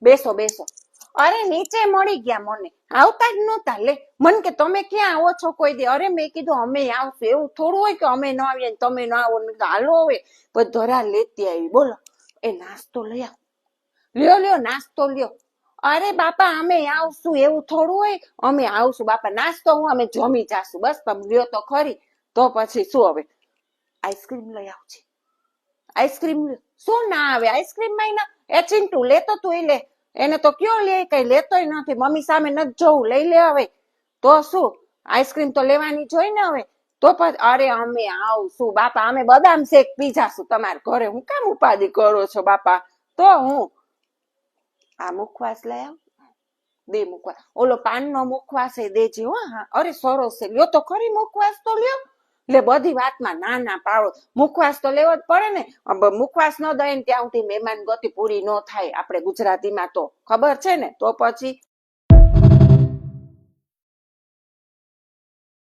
બેસો બેસો. અરે નીચે મળી ગયા મને, આવતા જ નહોતા. લે મન કે તમે ક્યાં આવો છો કોઈ દી? અરે મેં કીધું અમે આવશું, એવું થોડું હોય કે અમે ન આવીએ તમે ન આવો. હાલો હવે ધરા લેતી આવી. બોલો એ નાસ્તો લઈ આવ. લ્યો લ્યો નાસ્તો લ્યો. અરે બાપા અમે આવશું, એવું થોડું હોય. અમે આવશું બાપા, નાસ્તો હું અમે જમી જાશું. બસ તમે લ્યો તો ખરી. તો પછી શું હવે? આઈસ્ક્રીમ લઈ આવજે. આઈસ્ક્રીમ શું ના આવે આઈસ્ક્રીમ માં? ના એ ચિંટુ લેતો તું લે, એને તો કયો લે, કઈ લેતોય નથી. મમ્મી સામે નથી જોવું, લઈ લે હવે. તો શું આઈસ્ક્રીમ તો લેવાની જોઈ ને હવે. તો પછી અરે અમે આવશું બાપા, અમે બદામ શેક પી જાશું તમારા ઘરે. હું કામ ઉપાધિ કરો છો બાપા? તો હું આ મુખવાસ લઈ આવ, દે મુખવાસ. ઓલો પાન નો મુખવાસ એ દેજે હો. હા અરે સરસ છે, લ્યો તો ખરી મુખવાસ તો લ્યો. એટલે બધી વાતમાં ના ના પાડો. મુખવાસ તો લેવો જ પડે ને. મુખવાસ ન દઈએ ને ત્યાં સુધી મહેમાન ગતિ પૂરી ન થાય આપણે ગુજરાતીમાં, તો ખબર છે ને. તો પછી